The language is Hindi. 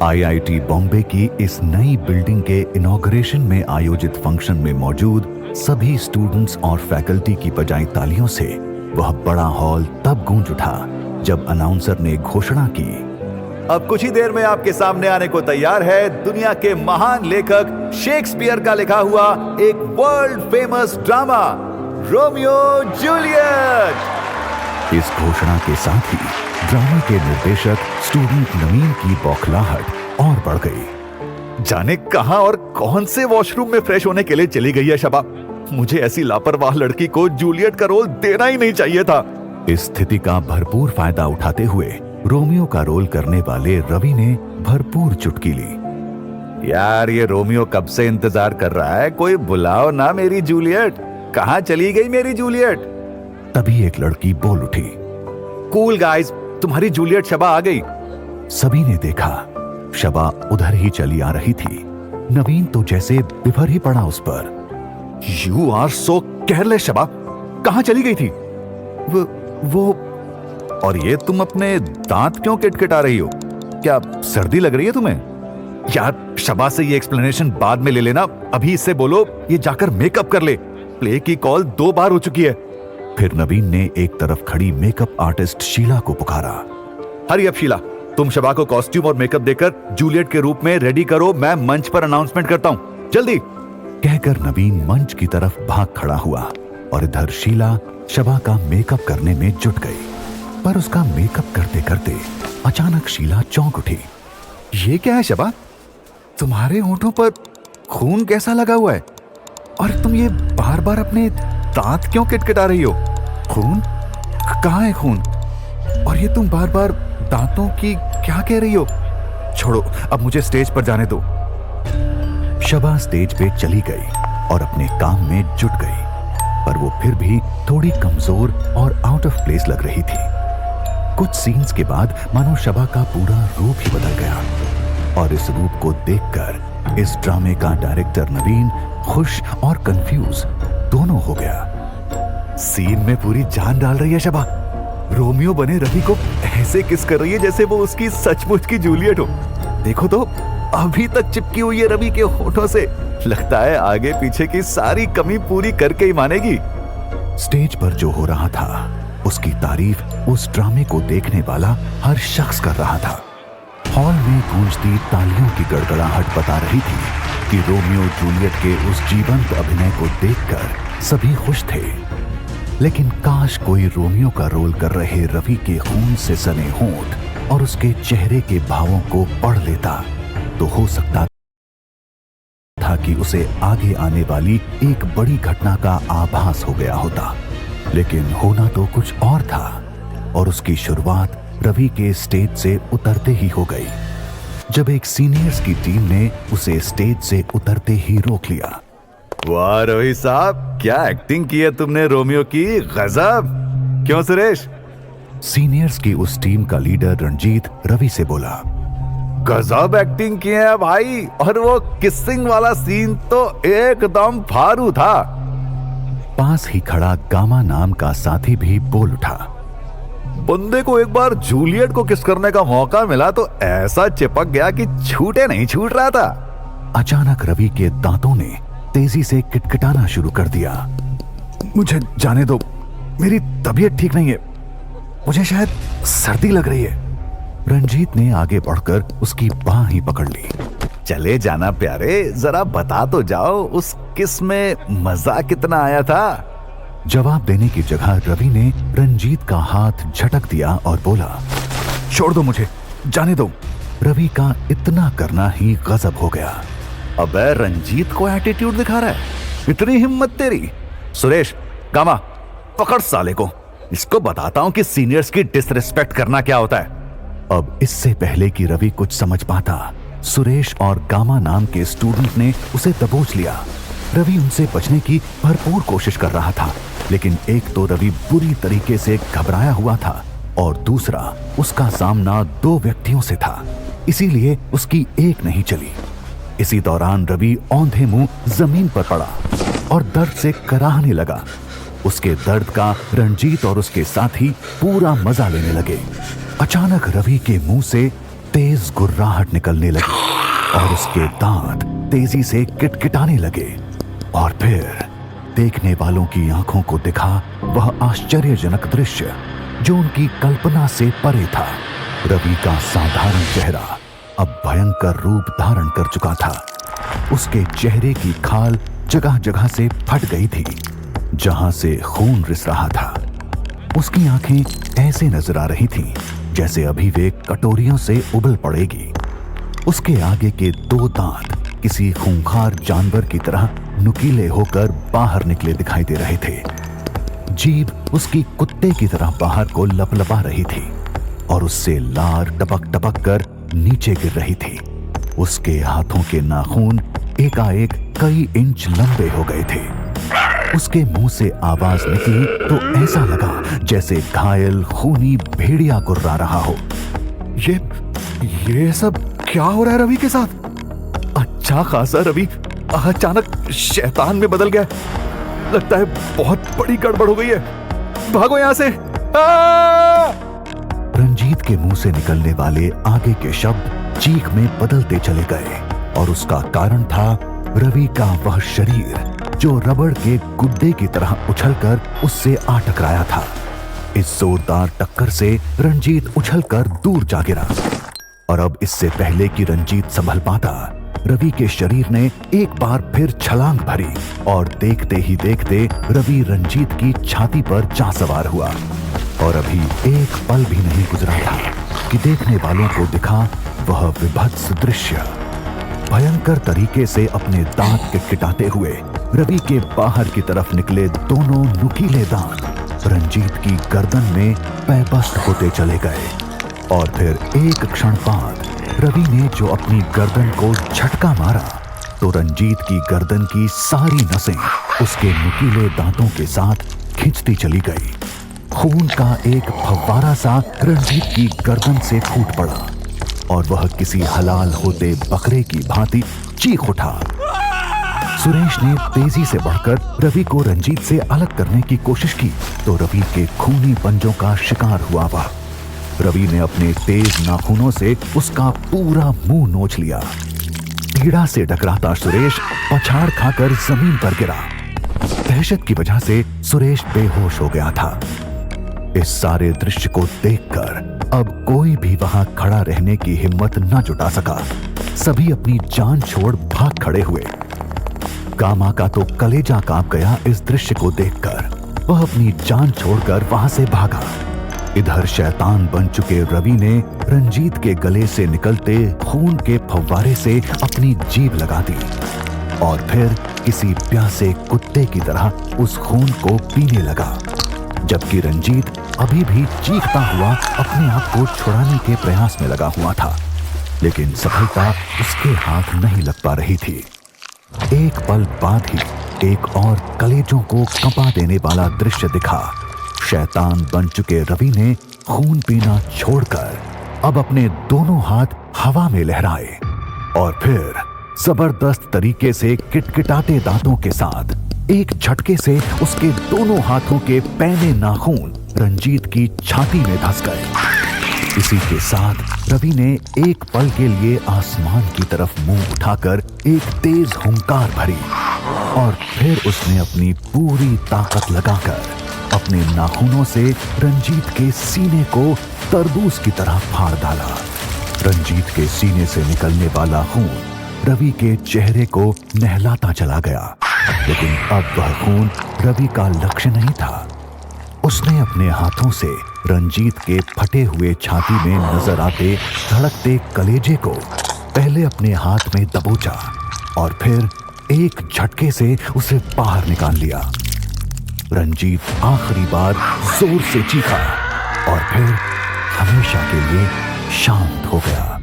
आईआईटी बॉम्बे की इस नई बिल्डिंग के इनॉग्रेशन में आयोजित फंक्शन में मौजूद सभी स्टूडेंट्स और फैकल्टी की बजाई तालियों से वह बड़ा हॉल तब गूंज उठा जब अनाउंसर ने घोषणा की, अब कुछ ही देर में आपके सामने आने को तैयार है दुनिया के महान लेखक शेक्सपियर का लिखा हुआ एक world famous drama Romeo Juliet. इस घोषणा के साथ ही ड्रामे के निर्देशक स्टूडेंट नवीन की बौखलाहट और बढ़ गई। जाने कहां और कौन से वॉशरूम में फ्रेश होने के लिए चली गई है शबा। मुझे ऐसी लापरवाह लड़की को जूलियट का रोल देना ही नहीं चाहिए था। इस स्थिति का भरपूर फायदा उठाते हुए रोमियो का रोल करने वाले रवि ने भरपूर चुटकी ली। यार ये रोमियो कब से इंतजार कर रहा है, कोई बुलाओ ना मेरी जूलियट। कहां चली गई मेरी जूलियट? तभी एक लड़की बोल उठी, कूल गाइस, तुम्हारी जूलियट शबा आ गई। सभी ने देखा शबा उधर ही चली आ रही थी। नवीन तो जैसे बिफर ही पड़ा उस पर। You are so careless Shaba, कहां चली गई थी? वो और ये तुम अपने दांत क्यों किटकिटा रही हो? क्या सर्दी लग रही है तुम्हें? यार शबा से ये एक्सप्लेनेशन बाद में ले लेना, अभी इससे बोलो ये जाकर मेकअप कर ले। प्ले की कॉल 2 बार हो चुकी है। फिर नवीन ने एक तरफ खड़ी मेकअप आर्टिस्ट शीला को पुकारा, हरी अप शीला, तुम शबा को कॉस्ट्यूम और मेकअप देकर जूलियट के रूप में रेडी करो, मैं मंच पर अनाउंसमेंट करता हूं, जल्दी। कहकर नवीन मंच की तरफ भाग खड़ा हुआ और इधर शीला शबा का मेकअप करने में जुट गई। पर उसका मेकअप करते करते अचानक शीला चौंक उठी। ये क्या है शबा, तुम्हारे होठों पर खून कैसा लगा हुआ है? और तुम ये बार बार अपने दांत क्यों किटकिटा रही हो? खून? कहाँ है खून? और ये तुम बार बार दांतों की क्या कह रही हो? छोड़ो, अब मुझे स्टेज पर जाने दो। शबा स्टेज पे चली गई और अपने काम में जुट गई, पर वो फिर भी थोड़ी कमजोर और आउट ऑफ प्लेस लग रही थी। कुछ सीन्स के बाद मानो शबा का पूरा रूप ही बदल गया और इस रूप को देखकर इस ड्रामे का डायरेक्टर नवीन खुश और कंफ्यूज दोनों हो गया। सीन में पूरी जान डाल रही है शबा। रोमियो बने रवि को ऐसे किस कर रही है जैसे वो उसकी सचमुच की जूलियट हो। देखो तो अभी तक चिपकी हुई है रवि के होठों से। लगता है आगे पीछे की सारी कमी पूरी करके ही मानेगी। स्टेज पर जो हो रहा था उसकी तारीफ उस ड्रामे को देखने वाला हर शख्स कर रहा था। हॉल में गूंजती तालियों की गड़गड़ाहट बता रही थी कि रोमियो जूलियट के उस जीवंत अभिनय को देखकर सभी खुश थे। लेकिन काश कोई रोमियो का रोल कर रहे रवि के खून से सने होंठ और उसके चेहरे के भावों को पढ़ लेता तो हो सकता था कि उसे आगे आने वाली एक बड़ी घटना का आभास हो गया होता। लेकिन होना तो कुछ और था और उसकी शुरुआत रवि के स्टेज से उतरते ही हो गई, जब एक सीनियर्स की टीम ने उसे स्टेज से उतरते ही रोक लिया। वाह रवि साहब, क्या एक्टिंग की है तुमने रोमियो की, गजब। क्यों सुरेश? सीनियर्स की उस टीम का लीडर रंजीत रवि से बोला, गजब एक्टिंग की है भाई, और वो किसिंग वाला सीन तो एकदम फारू था। पास ही खड़ा गामा नाम का साथी भी बोल उठा, बंदे को एक बार जूलियट को किस करने का मौका मिला तो ऐसा चिपक गया कि छूटे नहीं छूट रहा था। अचानक रवि के दांतों ने तेजी से किटकिटाना शुरू कर दिया। मुझे जाने दो, मेरी तबीयत ठीक नहीं है, मुझे शायद सर्दी लग रही है। रंजीत ने आगे बढ़कर उसकी बांह ही पकड़ ली। चले जाना प्यारे, जरा बता तो जाओ उस किस में मजा कितना आया था। जवाब देने की जगह रवि ने रंजीत का हाथ झटक दिया और बोला, छोड़ दो मुझे, जाने दो। रवि का इतना करना ही गजब हो गया। अबे रंजीत को एटीट्यूड दिखा रहा है, इतनी हिम्मत तेरी। सुरेश, गामा, पकड़ साले को, इसको बताता हूं कि सीनियर्स की डिसरिस्पेक्ट करना क्या होता है। अब इससे पहले कि रवि कुछ समझ पाता, सुरेश और गामा नाम के स्टूडेंट ने उसे दबोच लिया। रवि उनसे बचने की भरपूर कोशिश कर रहा था, लेकिन एक तो रवि बुरी तरीके से घबराया हुआ था और दूसरा उसका सामना 2 व्यक्तियों से था, इसीलिए उसकी एक नहीं चली। इसी दौरान रवि औंधे मुंह जमीन पर पड़ा और दर्द से कराहने लगा। उसके दर्द का रंजीत और उसके साथी पूरा मजा लेने लगे। अचानक रवि के मुंह से तेज गुर्राहट निकलने लगी और उसके दांत तेजी से किटकिटाने लगे। और फिर देखने वालों की आंखों को दिखा वह आश्चर्यजनक दृश्य जो उनकी कल्पना से परे था। रवि का साधारण चेहरा अब भयंकर रूप धारण कर चुका था। उसके चेहरे की खाल जगह जगह से फट गई थी, जहां से खून रिस रहा था। उसकी आंखें ऐसे नजर आ रही थीं जैसे अभी वे कटोरियों से उबल पड़ेगी। उसके आगे के 2 दांत किसी खूंखार जानवर की तरह नुकीले होकर बाहर निकले दिखाई दे रहे थे। जीभ उसकी कुत्ते की तरह बाहर को लपलपा रही थी और उससे लार टपक टपक कर नीचे गिर रही थी। उसके हाथों के नाखून एकाएक कई इंच लंबे हो गए थे। उसके मुंह से आवाज निकली तो ऐसा लगा जैसे घायल खूनी भेड़िया गुर्रा रहा हो। ये सब क्या हो रहा है रवि के साथ? अच्छा खासा रवि अचानक शैतान में बदल गया। लगता है बहुत बड़ी गड़बड़ हो गई है। भागो यहां से। रंजीत के मुंह से निकलने वाले आगे के शब्द चीख में बदलते चले गए और उसका कारण था रवि का वह शरीर जो रबड़ के गुड्डे की तरह उछलकर उससे आ टकराया था। इस जोरदार टक्कर से रंजीत उछलकर दूर जा गिरा और अब इससे पहले कि रंजीत संभल पाता, रवि के शरीर ने एक बार फिर छलांग भरी और देखते ही देखते रवि रंजीत की छाती पर जा सवार हुआ। और अभी एक पल भी नहीं गुजरा था कि देखने वालों को दिखा वह विभत्स दृश्य। भयंकर तरीके से अपने दांत किटकिटाते हुए रवि के बाहर की तरफ निकले दोनों नुकीले दांत रंजीत की गर्दन में पैबस्त होते चले गए। और फिर एक क्षण बाद रवि ने जो अपनी गर्दन को झटका मारा तो रंजीत की गर्दन की सारी नसें उसके नुकीले दांतों के साथ खिंचती चली गई। खून का एक फव्वारा सा रंजीत की गर्दन से फूट पड़ा और वह किसी हलाल होते बकरे की भांति चीख उठा। सुरेश ने तेजी से बढ़कर रवि को रंजीत से अलग करने की कोशिश की तो रवि के खूनी पंजों का शिकार हुआ वह। रवि ने अपने तेज नाखूनों से उसका पूरा मुंह नोच लिया। पीड़ा से टकराता सुरेश पछाड़ खाकर जमीन पर गिरा। दहशत की वजह से सुरेश बेहोश हो गया था। इस सारे दृश्य को देखकर अब कोई भी वहां खड़ा रहने की हिम्मत न जुटा सका। सभी अपनी जान छोड़ भाग खड़े हुए। कामा का तो कलेजा कांप गया इस दृश्य को देखकर। वह अपनी जान छोड़कर वहां से भागा। इधर शैतान बन चुके रवि ने रंजीत के गले से निकलते खून के फव्वारे से अपनी जीभ लगा दी और फिर किसी प्यासे कुत्ते की तरह उस खून को पीने लगा, जबकि रंजीत अभी भी चीखता हुआ अपने आप को छुड़ाने के प्रयास में लगा हुआ था, लेकिन सफलता उसके हाथ नहीं लग पा रही थी। एक पल बाद ही एक और कलेजों को कंपा देने वाला दृश्य दिखा। शैतान बन चुके रवि ने खून पीना छोड़कर अब अपने दोनों हाथ हवा में लहराए और फिर जबरदस्त तरीके से किटकिटाते दांतों के साथ एक झटके से उसके दोनों हाथों के पैने नाखून रंजीत की छाती में धंस गए। इसी के साथ रवि ने एक पल के लिए आसमान की तरफ मुंह उठाकर एक तेज हुंकार भरी और फिर उसने अपनी पूरी ताकत लगाकर अपने नाखूनों से रंजीत के सीने को तरबूज की तरह फाड़ डाला। रंजीत के सीने से निकलने वाला खून रवि के चेहरे को नहलाता चला गया, लेकिन अब वह खून रवि का लक्ष्य नहीं था। उसने अपने हाथों से रंजीत के फटे हुए छाती में नजर आते धड़कते कलेजे को पहले अपने हाथ में दबोचा और फिर एक झटके से उसे बाहर निकाल लिया। रंजीत आखिरी बार जोर से चीखा और फिर हमेशा के लिए शांत हो गया।